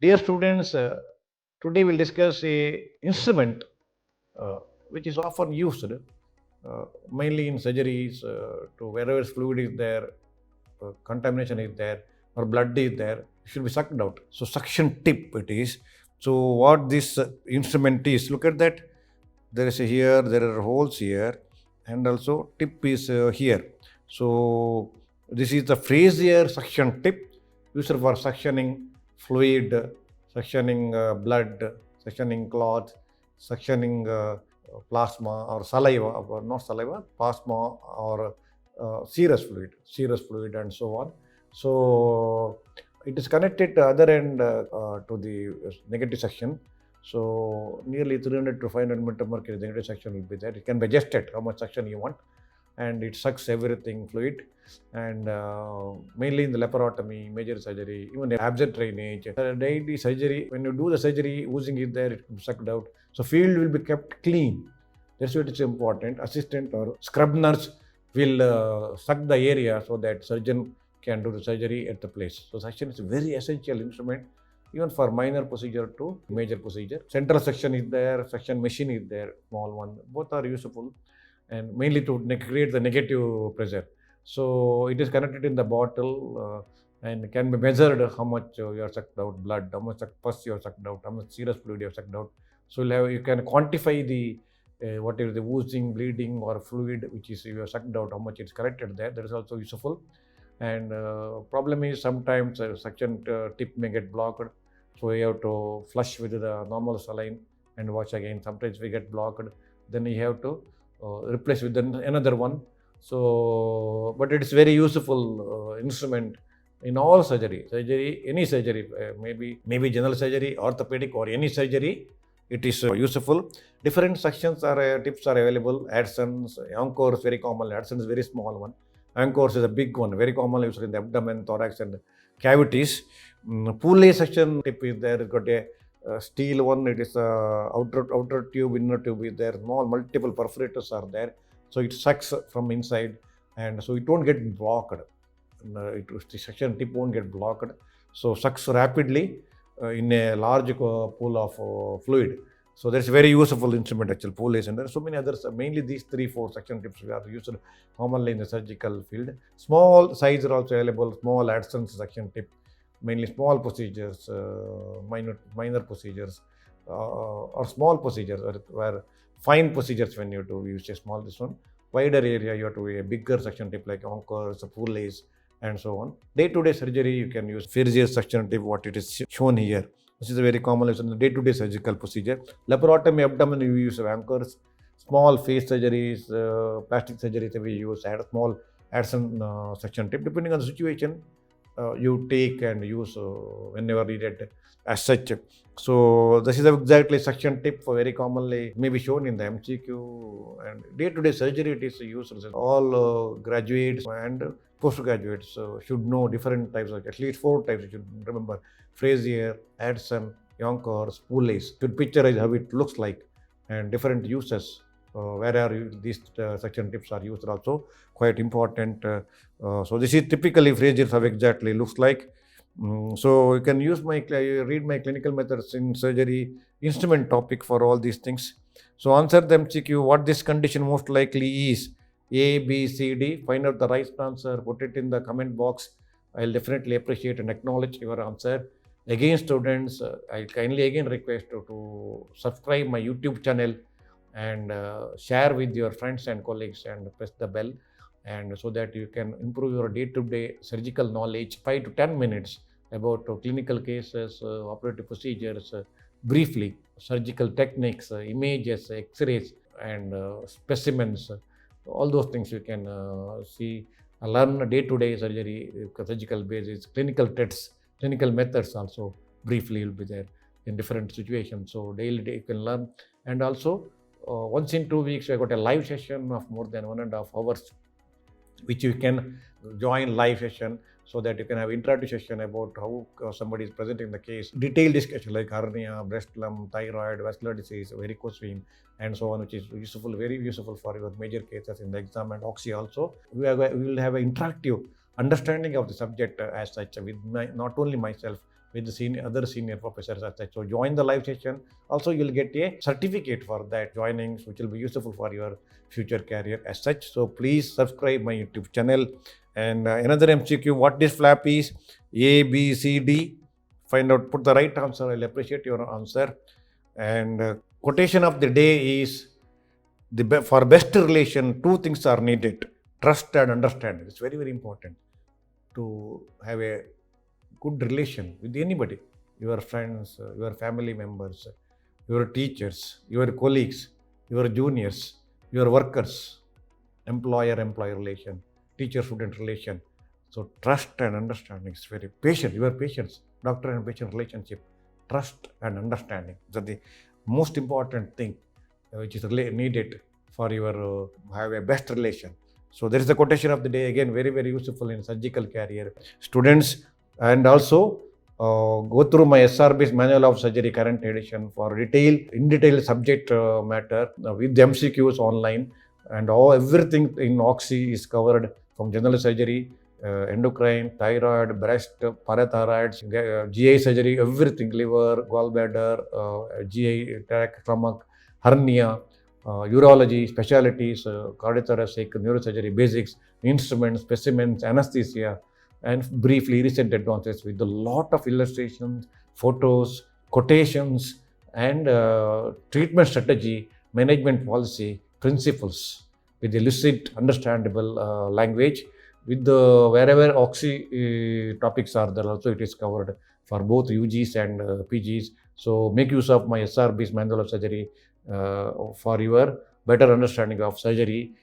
Dear students, today we'll discuss a instrument uh, which is often used mainly in surgeries to wherever fluid is there, contamination is there, or blood is there, it should be sucked out. So suction tip it is. So what this instrument is, look at that. There is a here, there are holes here, and also tip is here. So this is the Frazier suction tip used for suctioning fluid, suctioning blood, suctioning cloth, suctioning plasma or saliva, or not saliva, plasma or serous fluid, and so on. So it is connected to other end to the negative suction. So nearly 300 to 500 millimeter mercury negative suction will be there. It can be adjusted how much suction you want, and it sucks everything fluid. And mainly in the laparotomy, major surgery, even absent drainage, daily surgery. When you do the surgery, oozing is there, it will be sucked out. So field will be kept clean. That's what is important. Assistant or scrub nurse will suck the area so that surgeon can do the surgery at the place. So suction is a very essential instrument even for minor procedure to major procedure. Central suction is there, suction machine is there, small one. Both are useful and mainly to create the negative pressure. So it is connected in the bottle and can be measured how much you are sucked out blood, how much pus you are sucked out, how much serous fluid you have sucked out. So you can quantify the what is the oozing, bleeding, or fluid which is you have sucked out, how much it's collected there. That is also useful. And problem is sometimes suction tip may get blocked, so we have to flush with the normal saline and wash again. Sometimes we get blocked, then you have to replace with another one. So, but it is very useful instrument in all surgery, any surgery, maybe general surgery, orthopedic, or any surgery. It is useful. Different sections are tips are available. Adsons, Encore is very common. Adson is very small one. Encore is a big one, very commonly used in the abdomen, thorax, and cavities. Pulley section tip is there. It's got a steel one. It is outer tube, inner tube is there. Small multiple perforators are there. So it sucks from inside, and so it won't get blocked. The suction tip won't get blocked. So sucks rapidly in a large pool of fluid. So that's a very useful instrument actually, pulleys, and there are so many others. Mainly these 3-4 suction tips are used commonly in the surgical field. Small size are also available. Small Adson suction tip, mainly small procedures, minor procedures, or small procedures, where fine procedures when you do use a small this one. Wider area you have to a bigger suction tip like Encores, pulleys, and so on. Day-to-day surgery you can use Frazier suction tip, what it is shown here. This is a very common in the day-to-day surgical procedure. Laparotomy abdomen you use anchors. Small face surgeries, plastic surgeries we use small Adson suction tip. Depending on the situation, you take and use whenever needed as such. So this is exactly suction tip for very commonly maybe shown in the MCQ, and day-to-day surgery it is used. All graduates and postgraduates should know different types of, at least 4 types you should remember: Frazier, Adson, Yonkers, Pulleys. Should picturize how it looks like and different uses. Where are these suction tips are used also quite important. So this is typically Frazier how exactly looks like. So you can use read my clinical methods in surgery instrument topic for all these things. So answer the MCQ. What this condition most likely is? A, B, C, D. Find out the right answer. Put it in the comment box. I'll definitely appreciate and acknowledge your answer. Again, students, I kindly again request you to subscribe my YouTube channel and share with your friends and colleagues and press the bell, and so that you can improve your day-to-day surgical knowledge 5 to 10 minutes about clinical cases, operative procedures, briefly surgical techniques, images, x-rays, and specimens. All those things you can see, learn day-to-day surgery, surgical basis, clinical tests, clinical methods also briefly will be there in different situations. So daily you can learn. And also once in 2 weeks I got a live session of more than 1.5 hours, which you can join live session, so that you can have interactive session about how somebody is presenting the case, detailed discussion like hernia, breast lump, thyroid, vascular disease, varicose vein, and so on, which is useful, very useful for your major cases in the exam and oxy also. We will have an interactive understanding of the subject as such with not only myself, with the other senior professors as such. So join the live session. Also, you'll get a certificate for that joining, which will be useful for your future career as such. So please subscribe my YouTube channel. And another MCQ, what this flap is? A, B, C, D. Find out, put the right answer. I'll appreciate your answer. And quotation of the day is, for best relation, two things are needed: trust and understanding. It's very, very important to have a good relation with anybody, your friends, your family members, your teachers, your colleagues, your juniors, your workers, employer-employee relation, teacher-student relation. So trust and understanding is very patient. Your patience, doctor and patient relationship, trust and understanding. That's the most important thing which is needed for your have a best relation. So there is the quotation of the day, again very, very useful in surgical career. Students, and also go through my SRB's Manual of Surgery current edition for in detail subject matter with MCQs online, and everything in Oxy is covered, from general surgery, endocrine, thyroid, breast, parathyroids, GI surgery, everything, liver, gallbladder, GI tract, stomach, hernia, urology, specialties, cardiothoracic, neurosurgery, basics, instruments, specimens, anesthesia, and briefly recent advances with a lot of illustrations, photos, quotations, and treatment strategy, management policy, principles with a lucid, understandable language. With the wherever Oxy topics are there, also it is covered for both UGs and PGs. So make use of my SRB's Manual of Surgery for your better understanding of surgery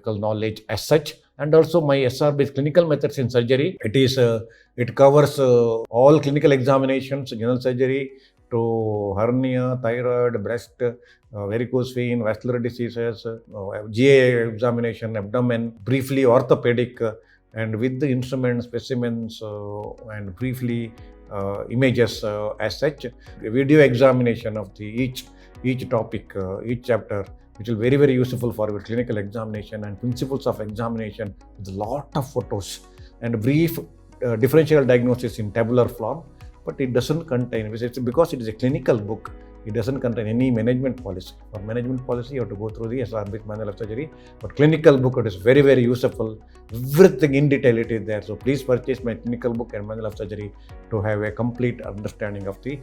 knowledge as such. And also my SRB's clinical methods in surgery. It covers all clinical examinations, general surgery to hernia, thyroid, breast, varicose vein, vascular diseases, GI examination, abdomen, briefly orthopedic, and with the instruments, specimens, and briefly images as such. Video examination of each topic, each chapter, which will be very, very useful for your clinical examination, and principles of examination with a lot of photos, and brief differential diagnosis in tabular form. But it doesn't contain, because it is a clinical book, it doesn't contain any management policy. For management policy, you have to go through the SRB's Manual of Surgery. But clinical book, it is very, very useful. Everything in detail it is there. So please purchase my clinical book and Manual of Surgery to have a complete understanding of the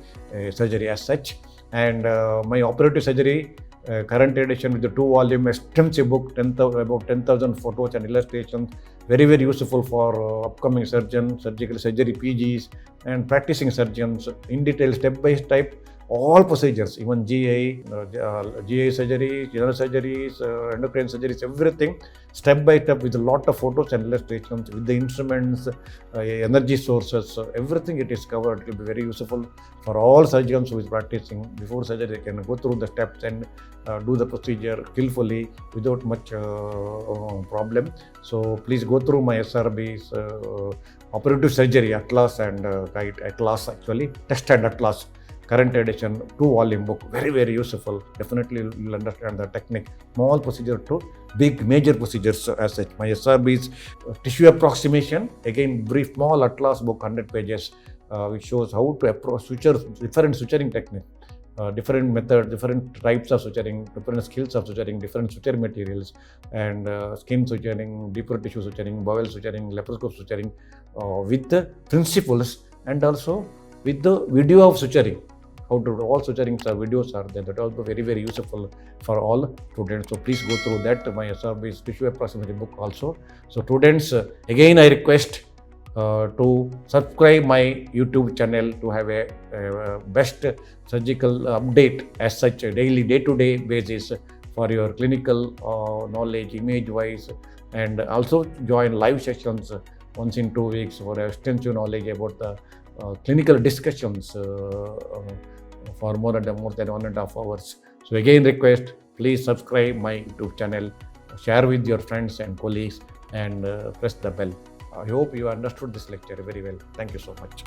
surgery as such. And my operative surgery current edition with the 2-volume extensive book, about 10,000 photos and illustrations, very, very useful for upcoming surgeons, surgical surgery PGs, and practicing surgeons, in detail, step by step, all procedures, even GI surgery, general surgeries, endocrine surgeries, everything step by step with a lot of photos and illustrations, with the instruments, energy sources, everything it is covered. It will be very useful for all surgeons who is practicing. Before surgery, they can go through the steps and do the procedure skillfully without much problem. So please go through my SRB's operative surgery atlas and guide atlas, actually text and atlas, current edition 2-volume book, very, very useful. Definitely you will understand the technique, small procedure to big major procedures as such. My SRB's tissue approximation, again brief small atlas book, 100 pages, which shows how to approach different suturing techniques, different methods, different types of suturing, different skills of suturing, different suture materials, and skin suturing, deeper tissue suturing, bowel suturing, laparoscope suturing, with the principles, and also with the video of suturing. How to do all suturings videos are there. That also very, very useful for all students. So please go through that, my SRB's tissue approximation book also. So students, again I request to subscribe my YouTube channel to have a best surgical update as such, a daily, day-to-day basis for your clinical knowledge, image-wise, and also join live sessions once in 2 weeks for extensive knowledge about the clinical discussions for more than 1.5 hours. So again request, please subscribe my YouTube channel, share with your friends and colleagues, and press the bell. I hope you understood this lecture very well. Thank you so much.